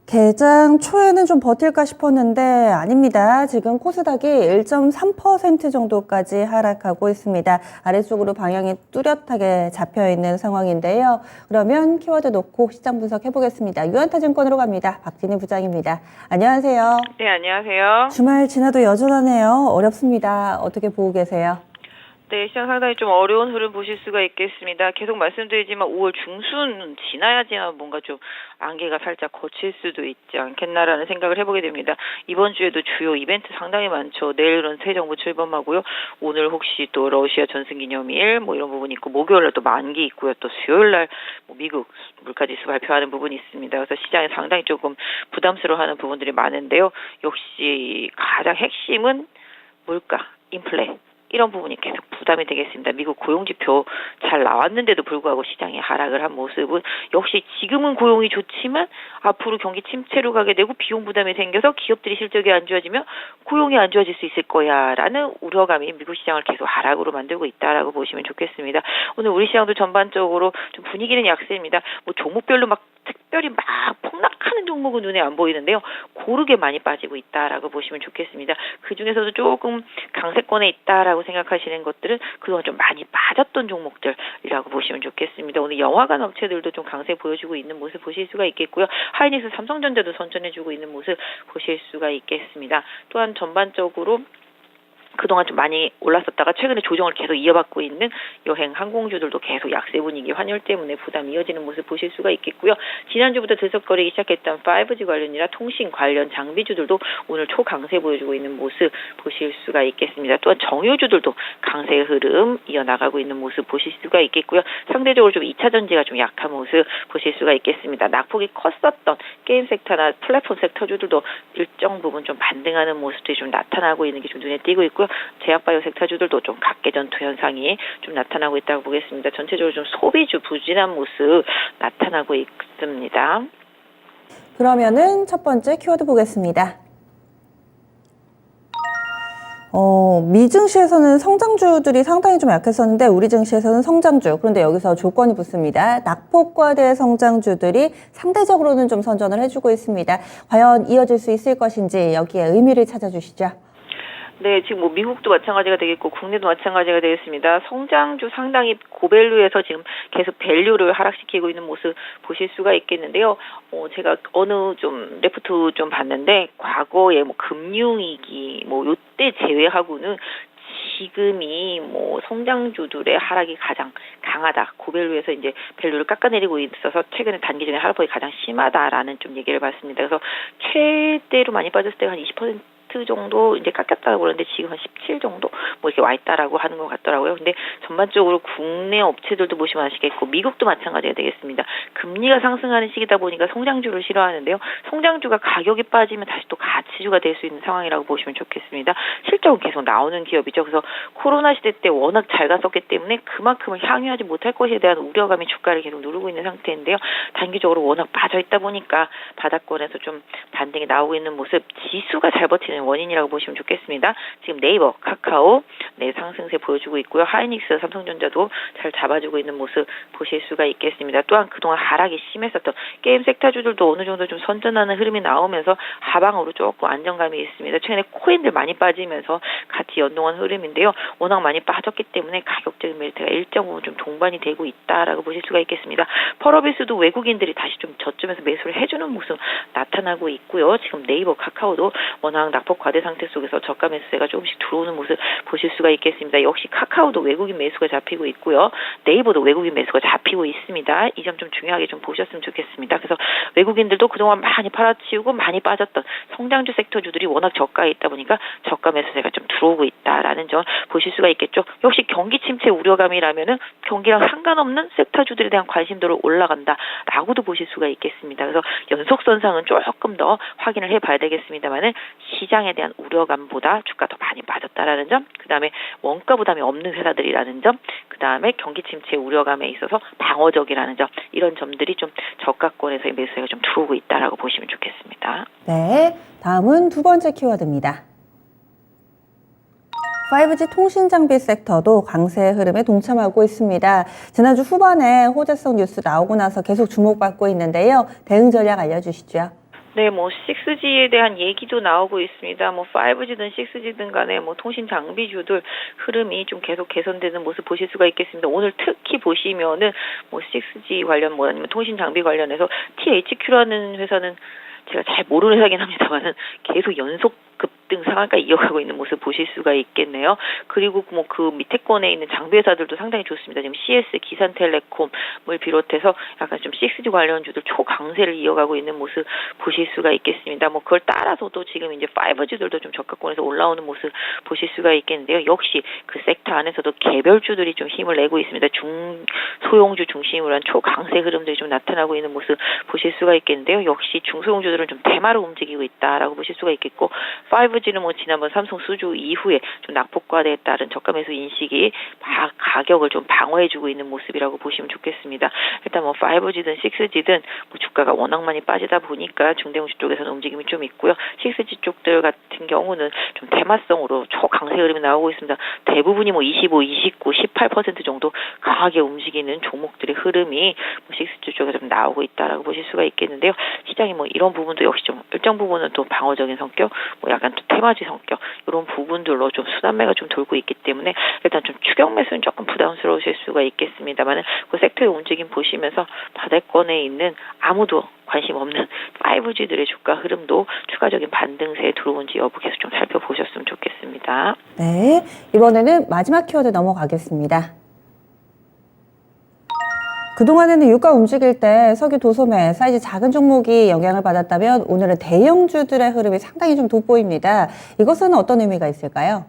개장 초에는 좀 버틸까 싶었는데 아닙니다. 지금 코스닥이 1.3% 정도까지 하락하고 있습니다. 아래쪽으로 방향이 뚜렷하게 잡혀 있는 상황인데요. 그러면 키워드 놓고 시장 분석해 보겠습니다. 유한타증권으로 갑니다. 박진희 부장입니다. 안녕하세요. 네, 안녕하세요. 주말 지나도 여전하네요. 어렵습니다. 어떻게 보고 계세요? 네, 시장 상당히 좀 어려운 흐름 보실 수가 있겠습니다. 계속 말씀드리지만 5월 중순 지나야지야 뭔가 좀 안개가 살짝 거칠 수도 있지 않겠나라는 생각을 해보게 됩니다. 이번 주에도 주요 이벤트 상당히 많죠. 내일은 새 정부 출범하고요. 오늘 혹시 또 러시아 전승기념일 뭐 이런 부분이 있고, 목요일날 또 만기 있고요. 또 수요일날 뭐 미국 물가지수 발표하는 부분이 있습니다. 그래서 시장이 상당히 조금 부담스러워하는 부분들이 많은데요. 역시 가장 핵심은 물가, 인플레. 이런 부분이 계속 부담이 되겠습니다. 미국 고용지표 잘 나왔는데도 불구하고 시장이 하락을 한 모습은 역시 지금은 고용이 좋지만 앞으로 경기 침체로 가게 되고 비용 부담이 생겨서 기업들이 실적이 안 좋아지면 고용이 안 좋아질 수 있을 거야 라는 우려감이 미국 시장을 계속 하락으로 만들고 있다라고 보시면 좋겠습니다. 오늘 우리 시장도 전반적으로 좀 분위기는 약세입니다. 뭐 종목별로 막 특별히 막 폭락하는 종목은 눈에 안 보이는데요. 고르게 많이 빠지고 있다라고 보시면 좋겠습니다. 그중에서도 조금 강세권에 있다라고 생각하시는 것들은 그동안 좀 많이 빠졌던 종목들이라고 보시면 좋겠습니다. 오늘 영화관 업체들도 좀 강세 보여주고 있는 모습 보실 수가 있겠고요. 하이닉스, 삼성전자도 선전해주고 있는 모습 보실 수가 있겠습니다. 또한 전반적으로 그동안 좀 많이 올랐었다가 최근에 조정을 계속 이어받고 있는 여행 항공주들도 계속 약세 분위기 환율 때문에 부담이 이어지는 모습 보실 수가 있겠고요. 지난주부터 들썩거리기 시작했던 5G 관련이나 통신 관련 장비주들도 오늘 초강세 보여주고 있는 모습 보실 수가 있겠습니다. 또한 정유주들도 강세 흐름 이어나가고 있는 모습 보실 수가 있겠고요. 상대적으로 좀 2차 전지가 좀 약한 모습 보실 수가 있겠습니다. 낙폭이 컸었던 게임 섹터나 플랫폼 섹터주들도 일정 부분 좀 반등하는 모습들이 좀 나타나고 있는 게 좀 눈에 띄고 있고요. 제약바이오 섹터주들도 좀 각개전투 현상이 좀 나타나고 있다고 보겠습니다. 전체적으로 좀 소비주 부진한 모습 나타나고 있습니다. 그러면은 첫 번째 키워드 보겠습니다. 미증시에서는 성장주들이 상당히 좀 약했었는데 우리 증시에서는 성장주, 그런데 여기서 조건이 붙습니다. 낙폭과대 성장주들이 상대적으로는 좀 선전을 해주고 있습니다. 과연 이어질 수 있을 것인지 여기에 의미를 찾아주시죠. 네, 지금 뭐 미국도 마찬가지가 되겠고 국내도 마찬가지가 되겠습니다. 성장주 상당히 고밸류에서 지금 계속 밸류를 하락시키고 있는 모습 보실 수가 있겠는데요. 제가 어느 좀 레포트 좀 봤는데 과거에 뭐 금융위기 뭐 요때 제외하고는 지금이 뭐 성장주들의 하락이 가장 강하다. 고밸류에서 이제 밸류를 깎아내리고 있어서 최근에 단기전에 하락폭이 가장 심하다라는 좀 얘기를 봤습니다. 그래서 최대로 많이 빠졌을 때가 한 20% 정도 이제 깎였다고 그러는데 지금 한 17 정도 뭐 이렇게 와 있다라고 하는 것 같더라고요. 근데 전반적으로 국내 업체들도 보시면 아시겠고 미국도 마찬가지가 되겠습니다. 금리가 상승하는 시기다 보니까 성장주를 싫어하는데요. 성장주가 가격이 빠지면 다시 또 가치주가 될 수 있는 상황이라고 보시면 좋겠습니다. 실적은 계속 나오는 기업이죠. 그래서 코로나 시대 때 워낙 잘 갔었기 때문에 그만큼을 향유하지 못할 것에 대한 우려감이 주가를 계속 누르고 있는 상태인데요. 단기적으로 워낙 빠져 있다 보니까 바닥권에서 좀 반등이 나오고 있는 모습, 지수가 잘 버티는 원인이라고 보시면 좋겠습니다. 지금 네이버, 카카오 상승세 보여주고 있고요. 하이닉스, 삼성전자도 잘 잡아주고 있는 모습 보실 수가 있겠습니다. 또한 그동안 하락이 심했었던 게임 섹터주들도 어느 정도 좀 선전하는 흐름이 나오면서 하방으로 조금 안정감이 있습니다. 최근에 코인들 많이 빠지면서 같이 연동한 흐름인데요. 워낙 많이 빠졌기 때문에 가격적인 메리트가 일정 부분 좀 동반이 되고 있다라고 보실 수가 있겠습니다. 펄어비스도 외국인들이 다시 좀 저점에서 매수를 해주는 모습 나타나고 있고요. 지금 네이버, 카카오도 워낙 낙폭 과대 상태 속에서 저가 매수세가 조금씩 들어오는 모습 보실 수가 있겠습니다. 역시 카카오도 외국인 매수가 잡히고 있고요. 네이버도 외국인 매수가 잡히고 있습니다. 이 점 좀 중요하게 좀 보셨으면 좋겠습니다. 그래서 외국인들도 그동안 많이 팔아치우고 많이 빠졌던 성장주 섹터주들이 워낙 저가에 있다 보니까 저가 매수세가 좀 들어오고 있다라는 점 보실 수가 있겠죠. 역시 경기 침체 우려감이라면은 경기랑 상관없는 섹터주들에 대한 관심도를 올라간다라고도 보실 수가 있겠습니다. 그래서 연속선상은 조금 더 확인을 해봐야 되겠습니다만은 시장에 대한 우려감보다 주가 더 많이 빠졌다라는 점, 그 다음에 원가 부담이 없는 회사들이라는 점, 그 다음에 경기 침체 우려감에 있어서 방어적이라는 점, 이런 점들이 좀 저가권에서의 매수세가 좀 들어오고 있다라고 보시면 좋겠습니다. 네, 다음은 두 번째 키워드입니다. 5G 통신 장비 섹터도 강세 흐름에 동참하고 있습니다. 지난주 후반에 호재성 뉴스 나오고 나서 계속 주목받고 있는데요. 대응 전략 알려주시죠. 네, 뭐 6G에 대한 얘기도 나오고 있습니다. 뭐 5G든 6G든 간에 뭐 통신 장비주들 흐름이 좀 계속 개선되는 모습 보실 수가 있겠습니다. 오늘 특히 보시면은 뭐 6G 관련 뭐 아니면 통신 장비 관련해서 THQ라는 회사는 제가 잘 모르는 회사긴 합니다만은 계속 연속 급등 상한가 이어가고 있는 모습 보실 수가 있겠네요. 그리고 뭐 그 밑에 권에 있는 장비 회사들도 상당히 좋습니다. 지금 CS, 기산텔레콤을 비롯해서 약간 좀 6G 관련주들 초강세를 이어가고 있는 모습 보실 수가 있겠습니다. 뭐 그걸 따라서도 지금 이제 5G들도 좀 저가권에서 올라오는 모습 보실 수가 있겠는데요. 역시 그 섹터 안에서도 개별주들이 좀 힘을 내고 있습니다. 중소형주 중심으로 한 초강세 흐름들이 좀 나타나고 있는 모습 보실 수가 있겠는데요. 역시 중소형주들은 좀 대마로 움직이고 있다라고 보실 수가 있겠고 5G는 뭐 지난번 삼성 수주 이후에 좀 낙폭과대에 따른 저가 매수 인식이 가격을 좀 방어해주고 있는 모습이라고 보시면 좋겠습니다. 일단 뭐 5G든 6G든 뭐 주가가 워낙 많이 빠지다 보니까 중대형주 쪽에서는 움직임이 좀 있고요. 6G 쪽들 같은 경우는 좀 대마성으로 초강세 흐름이 나오고 있습니다. 대부분이 뭐 25, 29, 18% 정도 강하게 움직이는 종목들의 흐름이 뭐 6G 쪽에 좀 나오고 있다라고 보실 수가 있겠는데요. 시장이 뭐 이런 부분도 역시 좀 일정 부분은 또 방어적인 성격, 뭐 약간 또 테마주 성격 이런 부분들로 좀 순환매가 좀 돌고 있기 때문에 일단 좀 추격 매수는 조금 부담스러우실 수가 있겠습니다만은 그 섹터의 움직임 보시면서 바닥권에 있는 아무도 관심 없는 5G들의 주가 흐름도 추가적인 반등세에 들어온지 여부 계속 좀 살펴보셨으면 좋겠습니다. 네, 이번에는 마지막 키워드 넘어가겠습니다. 그동안에는 유가 움직일 때 석유 도소매, 사이즈 작은 종목이 영향을 받았다면 오늘은 대형주들의 흐름이 상당히 좀 돋보입니다. 이것은 어떤 의미가 있을까요?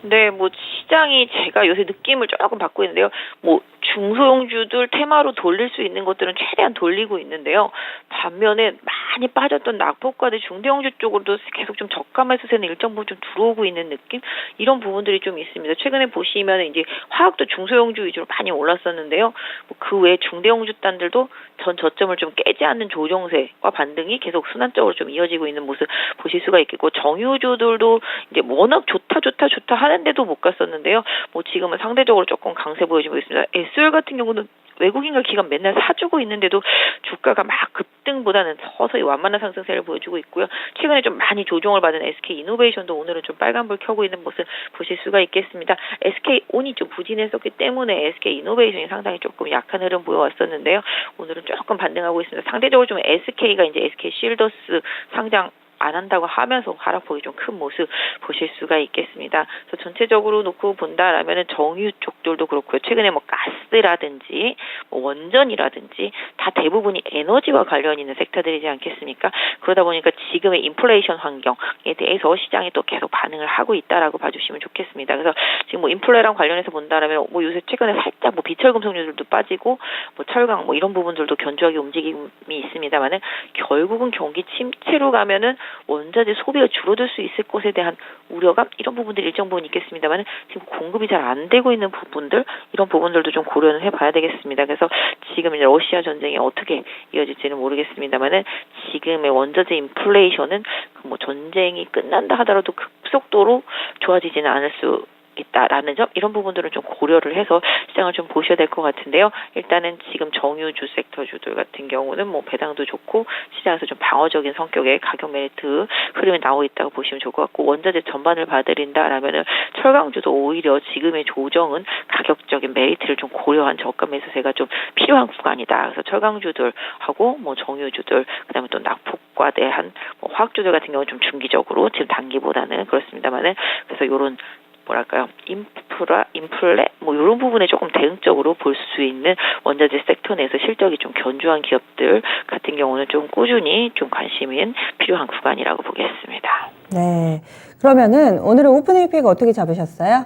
네, 뭐 시장이 제가 요새 느낌을 조금 받고 있는데요. 뭐 중소형주들 테마로 돌릴 수 있는 것들은 최대한 돌리고 있는데요. 반면에 많이 빠졌던 낙폭과대 중대형주 쪽으로도 계속 좀 저가 매수세는 일정 부분 좀 들어오고 있는 느낌? 이런 부분들이 좀 있습니다. 최근에 보시면 이제 화학도 중소형주 위주로 많이 올랐었는데요. 뭐 그 외에 중대형주 단들도 전 저점을 좀 깨지 않는 조정세와 반등이 계속 순환적으로 좀 이어지고 있는 모습 보실 수가 있겠고, 정유주들도 이제 워낙 좋다 하는데도 못 갔었는데요. 뭐 지금은 상대적으로 조금 강세 보여주고 있습니다. SL 같은 경우는 외국인과 기관 맨날 사주고 있는데도 주가가 막 급등보다는 서서히 완만한 상승세를 보여주고 있고요. 최근에 좀 많이 조정을 받은 SK이노베이션도 오늘은 좀 빨간불 켜고 있는 모습 보실 수가 있겠습니다. SK온이 좀 부진했었기 때문에 SK이노베이션이 상당히 조금 약한 흐름 보여왔었는데요. 오늘은 조금 반등하고 있습니다. 상대적으로 좀 SK가 이제 SK실더스 상장 안 한다고 하면서 하락폭이 좀 큰 모습 보실 수가 있겠습니다. 그래서 전체적으로 놓고 본다라면은 정유 쪽들도 그렇고요. 최근에 뭐 가스라든지 뭐 원전이라든지 다 대부분이 에너지와 관련 있는 섹터들이지 않겠습니까? 그러다 보니까 지금의 인플레이션 환경에 대해서 시장이 또 계속 반응을 하고 있다라고 봐주시면 좋겠습니다. 그래서 지금 뭐 인플레랑 관련해서 본다라면 뭐 요새 최근에 살짝 뭐 비철금속류들도 빠지고 뭐 철강 뭐 이런 부분들도 견조하게 움직임이 있습니다만은 결국은 경기 침체로 가면은 원자재 소비가 줄어들 수 있을 것에 대한 우려감 이런 부분들이 일정 부분 있겠습니다만 지금 공급이 잘 안 되고 있는 부분들 이런 부분들도 좀 고려는 해봐야 되겠습니다. 그래서 지금 이제 러시아 전쟁이 어떻게 이어질지는 모르겠습니다만은 지금의 원자재 인플레이션은 뭐 전쟁이 끝난다 하더라도 급속도로 좋아지지는 않을 수 있다라는 점 이런 부분들은 좀 고려를 해서 시장을 좀 보셔야 될 것 같은데요. 일단은 지금 정유주 섹터주들 같은 경우는 뭐 배당도 좋고 시장에서 좀 방어적인 성격의 가격 메리트 흐름이 나오고 있다고 보시면 좋을 것 같고, 원자재 전반을 봐드린다라면은 철강주도 오히려 지금의 조정은 가격적인 메리트를 좀 고려한 저가 매수세가 좀 필요한 구간이다. 그래서 철강주들하고 뭐 정유주들 그다음에 또 낙폭과대한 뭐 화학주들 같은 경우는 좀 중기적으로 지금 단기보다는 그렇습니다만은 그래서 요런 뭐랄까요, 인플레 뭐 이런 부분에 조금 대응적으로 볼 수 있는 원자재 섹터 내에서 실적이 좀 견조한 기업들 같은 경우는 좀 꾸준히 좀 관심이 필요한 구간이라고 보겠습니다. 네. 그러면은 오늘은 오프닝 픽 어떻게 잡으셨어요?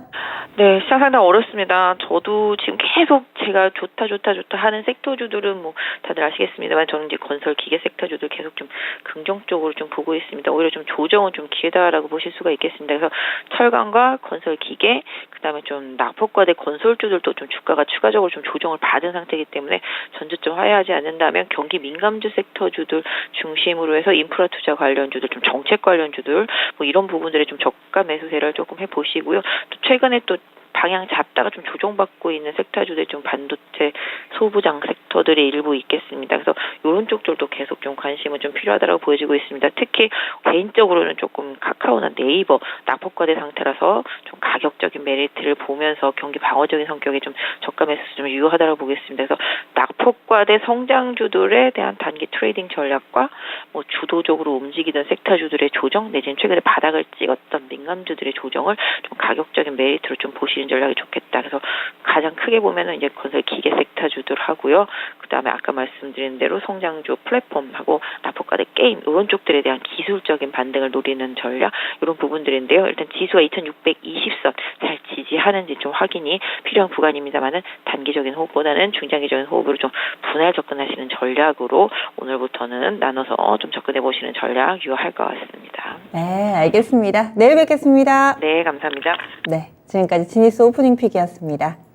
네, 시장 상당히 어렵습니다. 저도 지금 계속 제가 좋다 하는 섹터주들은 뭐 다들 아시겠습니다만 저는 이제 건설 기계 섹터주들 계속 좀 긍정적으로 좀 보고 있습니다. 오히려 좀 조정은 좀 기회다라고 보실 수가 있겠습니다. 그래서 철강과 건설 기계, 그다음에 좀 낙폭과대 건설주들도 좀 주가가 추가적으로 좀 조정을 받은 상태이기 때문에 전저점 하회하지 않는다면 경기 민감주 섹터주들 중심으로 해서 인프라 투자 관련주들, 좀 정책 관련주들 뭐 이런 부분들에 좀 저가 매수세를 조금 해보시고요. 또 최근에 또 방향 잡다가 좀 조정받고 있는 섹터주들 좀 반도체 소부장 섹터들이 일부 있겠습니다. 그래서 이런 쪽들도 계속 좀 관심은 좀 필요하다고 보여지고 있습니다. 특히 개인적으로는 조금 카카오나 네이버 낙폭과대 상태라서 좀 가격적인 메리트를 보면서 경기 방어적인 성격이 좀 저감해서 좀 유효하다고 보겠습니다. 그래서 낙폭과대 성장주들에 대한 단기 트레이딩 전략과 뭐 주도적으로 움직이던 섹터주들의 조정 내지는 최근에 바닥을 찍었던 민감주들의 조정을 좀 가격적인 메리트로 좀 보시는 전략이 좋겠다. 그래서 가장 크게 보면은 이제 건설 기계 섹터주들 하고요. 그다음에 아까 말씀드린 대로 성장주 플랫폼하고 낙폭과대 게임 이런 쪽들에 대한 기술적인 반등을 노리는 전략 이런 부분들인데요. 일단 지수가 2620선 잘 지지하는지 좀 확인이 필요한 구간입니다만은 단기적인 호흡보다는 중장기적인 호흡으로 좀 분할 접근하시는 전략으로 오늘부터는 나눠서 좀 접근해 보시는 전략 유효할 것 같습니다. 네, 알겠습니다. 내일 뵙겠습니다. 네, 감사합니다. 네, 지금까지 지니스 오프닝 픽이었습니다.